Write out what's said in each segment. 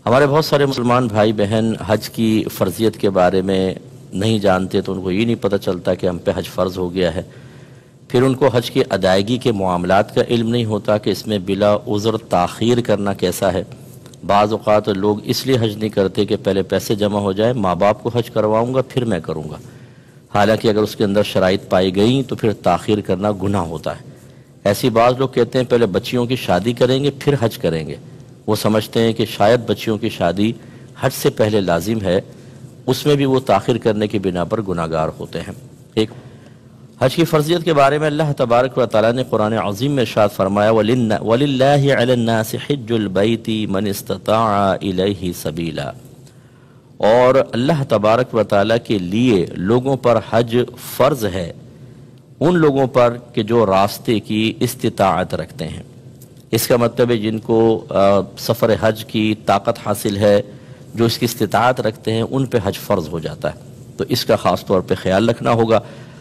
ہمارے بہت سارے مسلمان بھائی بہن حج کی فرضیت کے بارے میں نہیں جانتے، تو ان کو یہ نہیں پتہ چلتا کہ ہم پہ حج فرض ہو گیا ہے۔ پھر ان کو حج کی ادائیگی کے معاملات کا علم نہیں ہوتا کہ اس میں بلا عذر تاخیر کرنا کیسا ہے۔ بعض اوقات لوگ اس لیے حج نہیں کرتے کہ پہلے پیسے جمع ہو جائے، ماں باپ کو حج کرواؤں گا پھر میں کروں گا، حالانکہ اگر اس کے اندر شرائط پائی گئیں تو پھر تاخیر کرنا گناہ ہوتا ہے۔ ایسی بعض لوگ کہتے ہیں پہلے بچیوں کی شادی کریں گے پھر حج کریں گے۔ وہ سمجھتے ہیں کہ شاید بچیوں کی شادی حج سے پہلے لازم ہے، اس میں بھی وہ تاخیر کرنے کی بنا پر گناہگار ہوتے ہیں۔ ایک حج کی فرضیت کے بارے میں اللہ تبارک و تعالیٰ نے قرآن عظیم میں ارشاد فرمایا وَلِلَّهِ عَلَى النَّاسِ حِجُّ الْبَيْتِ مَنِ اسْتَطَاعَ إِلَيْهِ سَبِيلًا، اور اللہ تبارک و تعالیٰ کے لیے لوگوں پر حج فرض ہے ان لوگوں پر کہ جو راستے کی استطاعت رکھتے ہیں۔ اس کا مطلب ہے جن کو سفر حج کی طاقت حاصل ہے، جو اس کی استطاعت رکھتے ہیں، ان پہ حج فرض ہو جاتا ہے، تو اس کا خاص طور پہ خیال رکھنا ہوگا۔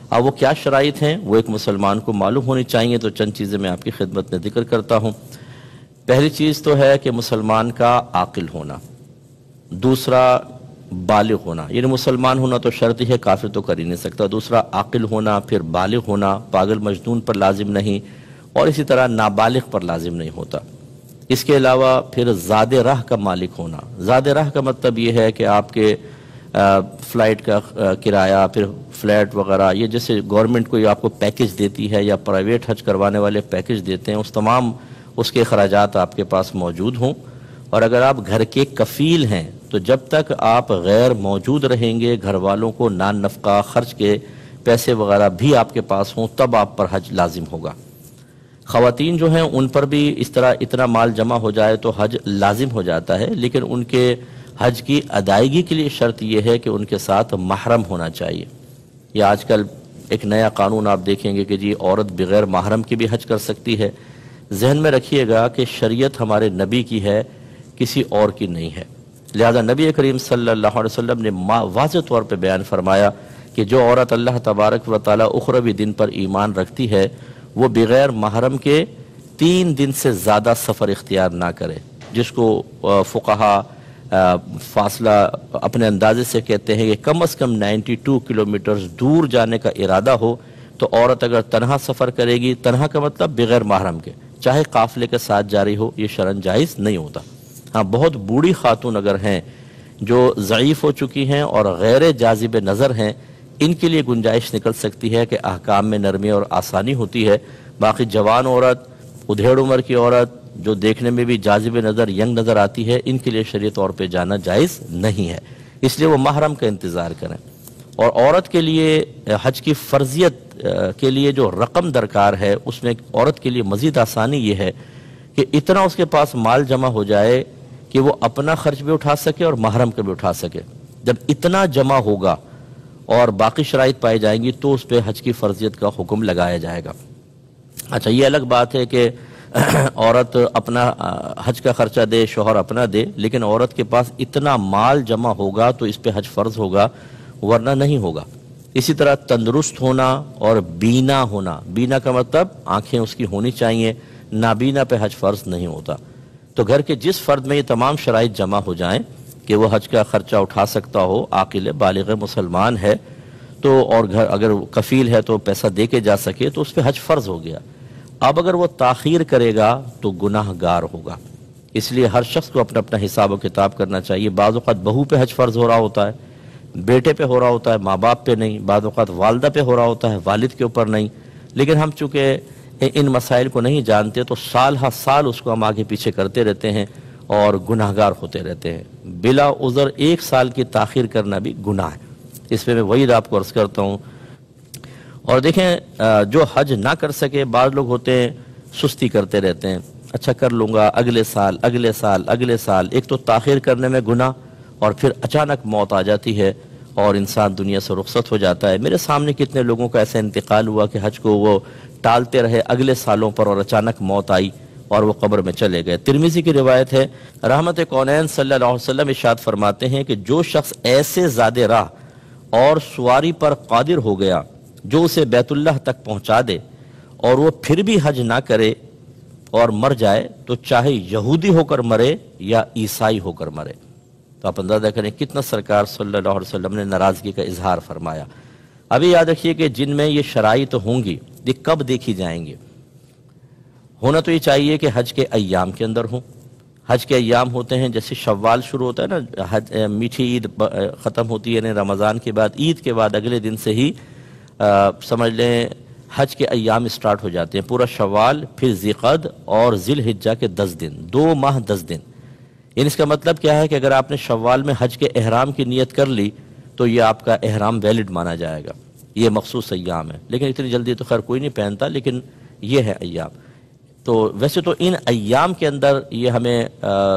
اب وہ کیا شرائط ہیں وہ ایک مسلمان کو معلوم ہونی چاہیے، تو چند چیزیں میں آپ کی خدمت میں ذکر کرتا ہوں۔ پہلی چیز تو ہے کہ مسلمان کا عاقل ہونا، دوسرا بالغ ہونا، یعنی مسلمان ہونا تو شرط ہی ہے، کافر تو کر ہی نہیں سکتا، دوسرا عاقل ہونا، پھر بالغ ہونا، پاگل مجنون پر لازم نہیں، اور اسی طرح نابالغ پر لازم نہیں ہوتا۔ اس کے علاوہ پھر زاد راہ کا مالک ہونا۔ زاد راہ کا مطلب یہ ہے کہ آپ کے فلائٹ کا کرایہ، پھر فلیٹ وغیرہ، یہ جیسے گورنمنٹ کوئی آپ کو پیکج دیتی ہے یا پرائیویٹ حج کروانے والے پیکج دیتے ہیں، اس تمام اس کے اخراجات آپ کے پاس موجود ہوں۔ اور اگر آپ گھر کے کفیل ہیں تو جب تک آپ غیر موجود رہیں گے، گھر والوں کو نان نفقہ خرچ کے پیسے وغیرہ بھی آپ کے پاس ہوں، تب آپ پر حج لازم ہوگا۔ خواتین جو ہیں ان پر بھی اس طرح اتنا مال جمع ہو جائے تو حج لازم ہو جاتا ہے، لیکن ان کے حج کی ادائیگی کے لیے شرط یہ ہے کہ ان کے ساتھ محرم ہونا چاہیے۔ یہ آج کل ایک نیا قانون آپ دیکھیں گے کہ جی عورت بغیر محرم کی بھی حج کر سکتی ہے۔ ذہن میں رکھیے گا کہ شریعت ہمارے نبی کی ہے، کسی اور کی نہیں ہے، لہذا نبی کریم صلی اللہ علیہ وسلم نے واضح طور پہ بیان فرمایا کہ جو عورت اللہ تبارک و تعالیٰ اخروی دن پر ایمان رکھتی ہے وہ بغیر محرم کے 3 دن سے زیادہ سفر اختیار نہ کرے، جس کو فقہا فاصلہ اپنے اندازے سے کہتے ہیں کہ کم از کم 92 کلومیٹرز دور جانے کا ارادہ ہو تو عورت اگر تنہا سفر کرے گی، تنہا کا مطلب بغیر محرم کے، چاہے قافلے کے ساتھ جاری ہو، یہ شرعاً جائز نہیں ہوتا۔ ہاں، بہت بوڑھی خاتون اگر ہیں جو ضعیف ہو چکی ہیں اور غیر جاذب نظر ہیں، ان کے لیے گنجائش نکل سکتی ہے کہ احکام میں نرمی اور آسانی ہوتی ہے۔ باقی جوان عورت، ادھیڑ عمر کی عورت جو دیکھنے میں بھی جاذب نظر ینگ نظر آتی ہے، ان کے لیے شرعی طور پہ جانا جائز نہیں ہے، اس لیے وہ محرم کا انتظار کریں۔ اور عورت کے لیے حج کی فرضیت کے لیے جو رقم درکار ہے، اس میں عورت کے لیے مزید آسانی یہ ہے کہ اتنا اس کے پاس مال جمع ہو جائے کہ وہ اپنا خرچ بھی اٹھا سکے اور محرم کا بھی اٹھا سکے۔ جب اتنا جمع ہوگا اور باقی شرائط پائی جائیں گی تو اس پہ حج کی فرضیت کا حکم لگایا جائے گا۔ اچھا، یہ الگ بات ہے کہ عورت اپنا حج کا خرچہ دے، شوہر اپنا دے، لیکن عورت کے پاس اتنا مال جمع ہوگا تو اس پہ حج فرض ہوگا، ورنہ نہیں ہوگا۔ اسی طرح تندرست ہونا اور بینا ہونا، بینا کا مطلب آنکھیں اس کی ہونی چاہیے، نابینا پہ حج فرض نہیں ہوتا۔ تو گھر کے جس فرد میں یہ تمام شرائط جمع ہو جائیں کہ وہ حج کا خرچہ اٹھا سکتا ہو، عاقل بالغ مسلمان ہے تو، اور گھر اگر کفیل ہے تو پیسہ دے کے جا سکے، تو اس پہ حج فرض ہو گیا۔ اب اگر وہ تاخیر کرے گا تو گناہ گار ہوگا، اس لیے ہر شخص کو اپنا اپنا حساب و کتاب کرنا چاہیے۔ بعض اوقات بہو پہ حج فرض ہو رہا ہوتا ہے، بیٹے پہ ہو رہا ہوتا ہے، ماں باپ پہ نہیں، بعض اوقات والدہ پہ ہو رہا ہوتا ہے، والد کے اوپر نہیں، لیکن ہم چونکہ ان مسائل کو نہیں جانتے تو سال ہر سال اس کو ہم آگے پیچھے کرتے رہتے ہیں اور گناہگار ہوتے رہتے ہیں۔ بلا عذر 1 سال کی تاخیر کرنا بھی گناہ ہے، اس پہ میں وعید آپ کو عرض کرتا ہوں۔ اور دیکھیں، جو حج نہ کر سکے، بعض لوگ ہوتے ہیں سستی کرتے رہتے ہیں، اچھا کر لوں گا اگلے سال اگلے سال اگلے سال۔ ایک تو تاخیر کرنے میں گناہ، اور پھر اچانک موت آ جاتی ہے اور انسان دنیا سے رخصت ہو جاتا ہے۔ میرے سامنے کتنے لوگوں کا ایسا انتقال ہوا کہ حج کو وہ ٹالتے رہے اگلے سالوں پر اور اچانک موت آئی اور وہ قبر میں چلے گئے۔ ترمذی کی روایت ہے، رحمت کونین صلی اللہ علیہ وسلم ارشاد فرماتے ہیں کہ جو شخص ایسے زاد راہ اور سواری پر قادر ہو گیا جو اسے بیت اللہ تک پہنچا دے اور وہ پھر بھی حج نہ کرے، اور مر جائے تو چاہے یہودی ہو کر مرے یا عیسائی ہو کر مرے۔ تو آپ اندازہ کریں کتنا سرکار صلی اللہ علیہ وسلم نے ناراضگی کا اظہار فرمایا۔ ابھی یاد رکھیے کہ جن میں یہ شرائط ہوں گی یہ کب دیکھی جائیں گی؟ ہونا تو یہ چاہیے کہ حج کے ایام کے اندر ہوں۔ حج کے ایام ہوتے ہیں جیسے شوال شروع ہوتا ہے نا، میٹھی عید ختم ہوتی ہے، یعنی رمضان کے بعد عید کے بعد اگلے دن سے ہی سمجھ لیں حج کے ایام سٹارٹ ہو جاتے ہیں، پورا شوال، پھر ذیقعد اور ذی الحجہ کے 10 دن، 2 ماہ 10 دن۔ یعنی اس کا مطلب کیا ہے کہ اگر آپ نے شوال میں حج کے احرام کی نیت کر لی تو یہ آپ کا احرام ویلڈ مانا جائے گا۔ یہ مخصوص ایام ہے، لیکن اتنی جلدی تو خیر کوئی نہیں پہنتا، لیکن یہ ہے ایام۔ تو ویسے تو ان ایام کے اندر یہ ہمیں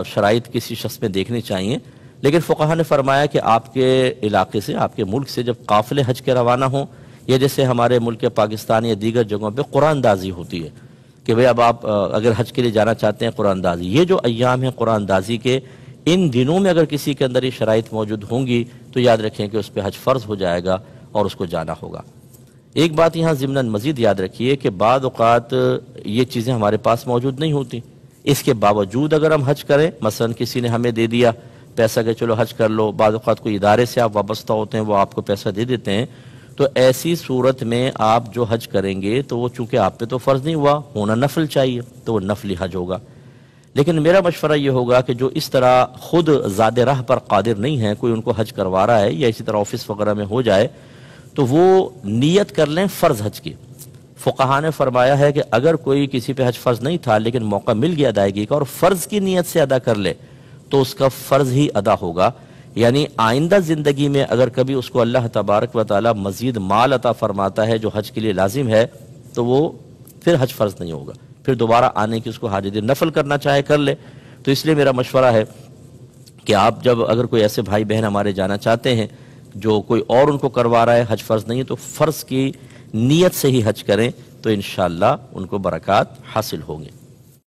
شرائط کسی شخص میں دیکھنی چاہیے، لیکن فقہا نے فرمایا کہ آپ کے علاقے سے، آپ کے ملک سے جب قافلے حج کے روانہ ہوں، یا جیسے ہمارے ملک پاکستان یا دیگر جگہوں پہ قرآن دازی ہوتی ہے کہ بھئی اب آپ اگر حج کے لیے جانا چاہتے ہیں قرآن دازی، یہ جو ایام ہیں قرآن دازی کے، ان دنوں میں اگر کسی کے اندر یہ شرائط موجود ہوں گی تو یاد رکھیں کہ اس پہ حج فرض ہو جائے گا اور اس کو جانا ہوگا۔ ایک بات یہاں ضمناً مزید یاد رکھیے کہ بعض اوقات یہ چیزیں ہمارے پاس موجود نہیں ہوتی، اس کے باوجود اگر ہم حج کریں، مثلا کسی نے ہمیں دے دیا پیسہ کہ چلو حج کر لو، بعض اوقات کوئی ادارے سے آپ وابستہ ہوتے ہیں وہ آپ کو پیسہ دے دیتے ہیں، تو ایسی صورت میں آپ جو حج کریں گے تو وہ چونکہ آپ پہ تو فرض نہیں ہوا، ہونا نفل چاہیے، تو وہ نفلی حج ہوگا۔ لیکن میرا مشورہ یہ ہوگا کہ جو اس طرح خود زاد راہ پر قادر نہیں ہے، کوئی ان کو حج کروا رہا ہے یا اسی طرح آفس وغیرہ میں ہو جائے، تو وہ نیت کر لیں فرض حج کی۔ فقہا نے فرمایا ہے کہ اگر کوئی کسی پہ حج فرض نہیں تھا لیکن موقع مل گیا ادائیگی کا اور فرض کی نیت سے ادا کر لے تو اس کا فرض ہی ادا ہوگا، یعنی آئندہ زندگی میں اگر کبھی اس کو اللہ تبارک و تعالی مزید مال عطا فرماتا ہے جو حج کے لیے لازم ہے تو وہ پھر حج فرض نہیں ہوگا، پھر دوبارہ آنے کی اس کو حاجت نفل کرنا چاہے کر لے۔ تو اس لیے میرا مشورہ ہے کہ آپ جب اگر کوئی ایسے بھائی بہن ہمارے جانا چاہتے ہیں جو کوئی اور ان کو کروا رہا ہے، حج فرض نہیں ہے، تو فرض کی نیت سے ہی حج کریں تو انشاءاللہ ان کو برکات حاصل ہوں گے۔